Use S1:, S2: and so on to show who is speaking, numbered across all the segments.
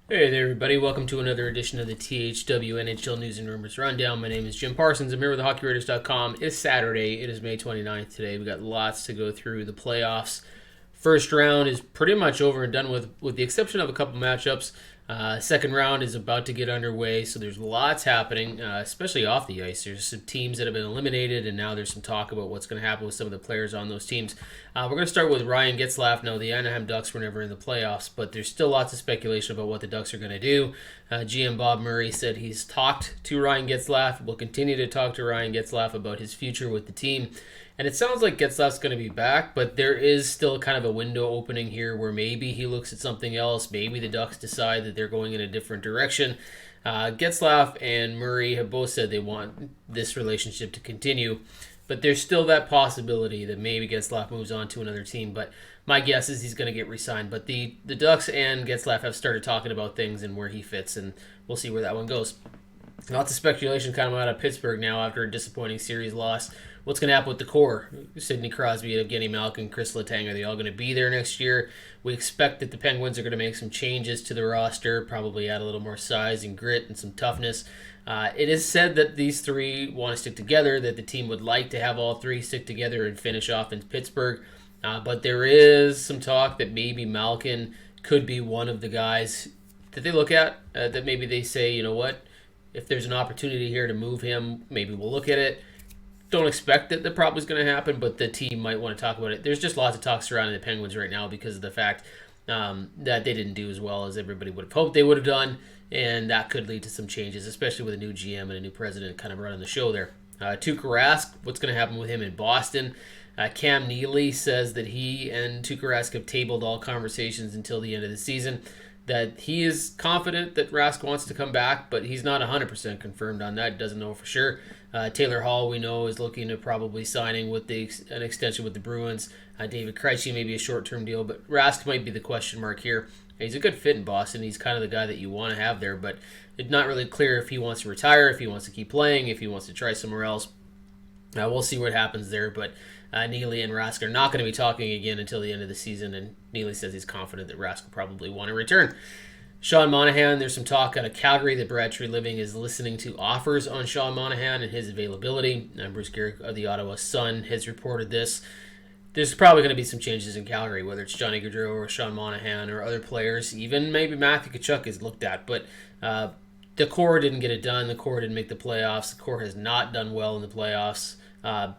S1: Hey there, everybody. Welcome to another edition of the THW NHL News and Rumors Rundown. My name is Jim Parsons. I'm here with HockeyWriters.com. It's Saturday. It is May 29th today. We've got lots to go through. The playoffs. First round is pretty much over and done with the exception of a couple matchups. Second round is about to get underway, so there's lots happening, especially off the ice. There's some teams that have been eliminated, and now there's some talk about what's going to happen with some of the players on those teams. We're going to start with Ryan Getzlaf. Now, the Anaheim Ducks were never in the playoffs, but there's still lots of speculation about what the Ducks are going to do. GM Bob Murray said he's talked to Ryan Getzlaf, will continue to talk to Ryan Getzlaf about his future with the team. And it sounds like Getzlaf's going to be back, but there is still kind of a window opening here where maybe he looks at something else. Maybe the Ducks decide that they're going in a different direction. Getzlaf and Murray have both said they want this relationship to continue, but there's still that possibility that maybe Getzlaf moves on to another team. But my guess is he's going to get re-signed. But the Ducks and Getzlaf have started talking about things and where he fits, and we'll see where that one goes. Lots of speculation coming out of Pittsburgh now after a disappointing series loss. What's going to happen with the core? Sidney Crosby, Evgeni Malkin, Chris Letang, are they all going to be there next year? We expect that the Penguins are going to make some changes to the roster, probably add a little more size and grit and some toughness. It is said that these three want to stick together, that the team would like to have all three stick together and finish off in Pittsburgh. But there is some talk that maybe Malkin could be one of the guys that they look at, that maybe they say, you know what, if there's an opportunity here to move him, maybe we'll look at it. Don't expect that probably is going to happen, but the team might want to talk about it. There's just lots of talk surrounding the Penguins right now because of the fact that they didn't do as well as everybody would have hoped they would have done, and that could lead to some changes, especially with a new GM and a new president kind of running the show there. Tuukka Rask, what's going to happen with him in Boston? Cam Neely says that he and Tuukka Rask have tabled all conversations until the end of the season, that he is confident that Rask wants to come back, but he's not 100% confirmed on that. Doesn't know for sure. Taylor Hall, we know, is looking to probably signing with an extension with the Bruins. David Krejci, maybe a short-term deal, but Rask might be the question mark here. He's a good fit in Boston. He's kind of the guy that you want to have there, but it's not really clear if he wants to retire, if he wants to keep playing, if he wants to try somewhere else. We'll see what happens there, but Neely and Rask are not going to be talking again until the end of the season, and Neely says he's confident that Rask will probably want to return. Sean Monahan, there's some talk out of Calgary that Brad Treliving is listening to offers on Sean Monahan and his availability. Bruce Garrick of the Ottawa Sun has reported this. There's probably going to be some changes in Calgary, whether it's Johnny Gaudreau or Sean Monahan or other players. Even maybe Matthew Tkachuk is looked at, but the core didn't get it done. The core didn't make the playoffs. The core has not done well in the playoffs,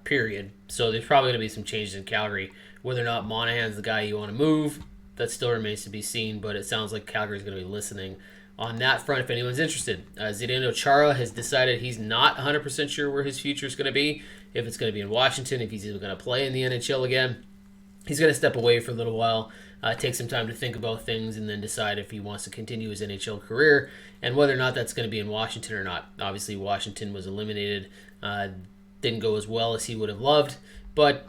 S1: period. So there's probably going to be some changes in Calgary. Whether or not Monahan's the guy you want to move, that still remains to be seen, but it sounds like Calgary's going to be listening on that front if anyone's interested. Zdeno Chara has decided he's not 100% sure where his future is going to be, if it's going to be in Washington, if he's even going to play in the NHL again. He's going to step away for a little while, take some time to think about things, and then decide if he wants to continue his NHL career and whether or not that's going to be in Washington or not. Obviously, Washington was eliminated, didn't go as well as he would have loved, but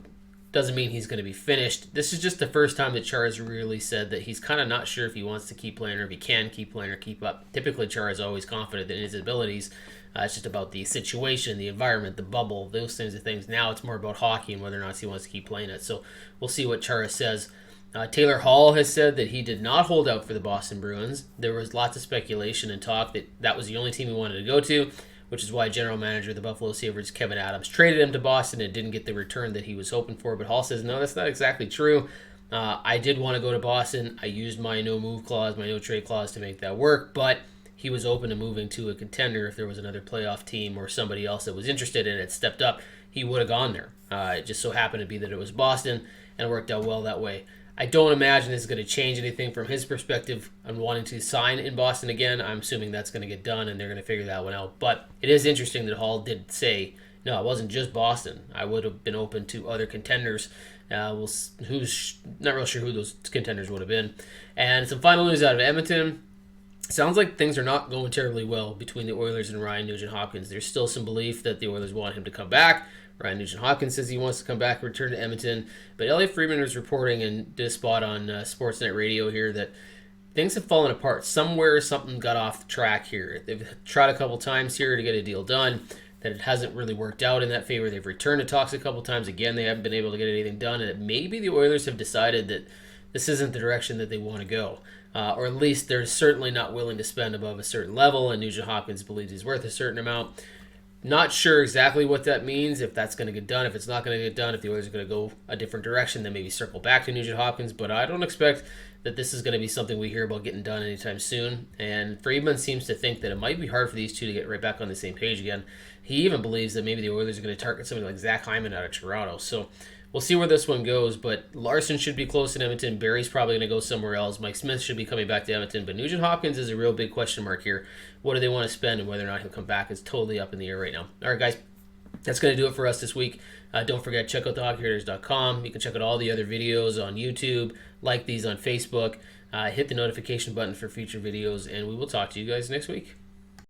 S1: doesn't mean he's going to be finished. This is just the first time that Chara's really said that he's kind of not sure if he wants to keep playing or if he can keep playing or keep up. Typically, Chara's always confident in his abilities. It's just about the situation, the environment, the bubble, those kinds of things. Now it's more about hockey and whether or not he wants to keep playing it. So we'll see what Chara says. Taylor Hall has said that he did not hold out for the Boston Bruins. There was lots of speculation and talk that that was the only team he wanted to go to, which is why general manager of the Buffalo Sabres, Kevin Adams, traded him to Boston and didn't get the return that he was hoping for. But Hall says, no, that's not exactly true. I did want to go to Boston. I used my no-move clause, my no-trade clause to make that work, but he was open to moving to a contender if there was another playoff team or somebody else that was interested and had stepped up. He would have gone there. It just so happened to be that it was Boston, and it worked out well that way. I don't imagine this is going to change anything from his perspective on wanting to sign in Boston again. I'm assuming that's going to get done and they're going to figure that one out. But it is interesting that Hall did say, no, it wasn't just Boston. I would have been open to other contenders. Who's not real sure who those contenders would have been. And some final news out of Edmonton. Sounds like things are not going terribly well between the Oilers and Ryan Nugent-Hopkins. There's still some belief that the Oilers want him to come back. Ryan Nugent-Hopkins says he wants to come back, return to Edmonton. But Elliot Friedman was reporting and did a spot on Sportsnet Radio here that things have fallen apart. Somewhere something got off the track here. They've tried a couple times here to get a deal done. That it hasn't really worked out in that favor. They've returned to talks a couple times. Again, they haven't been able to get anything done. And maybe the Oilers have decided that this isn't the direction that they want to go. Or at least they're certainly not willing to spend above a certain level, and Nugent-Hopkins believes he's worth a certain amount. Not sure exactly what that means, if that's going to get done, if it's not going to get done, if the Oilers are going to go a different direction, then maybe circle back to Nugent-Hopkins. But I don't expect that this is going to be something we hear about getting done anytime soon. And Friedman seems to think that it might be hard for these two to get right back on the same page again. He even believes that maybe the Oilers are going to target somebody like Zach Hyman out of Toronto. So we'll see where this one goes, but Larson should be close in Edmonton. Barry's probably going to go somewhere else. Mike Smith should be coming back to Edmonton, but Nugent-Hopkins is a real big question mark here. What do they want to spend, and whether or not he'll come back is totally up in the air right now. All right, guys, that's going to do it for us this week. Don't forget, check out thehockeyradio.com. You can check out all the other videos on YouTube, like these on Facebook. Hit the notification button for future videos, and we will talk to you guys next week.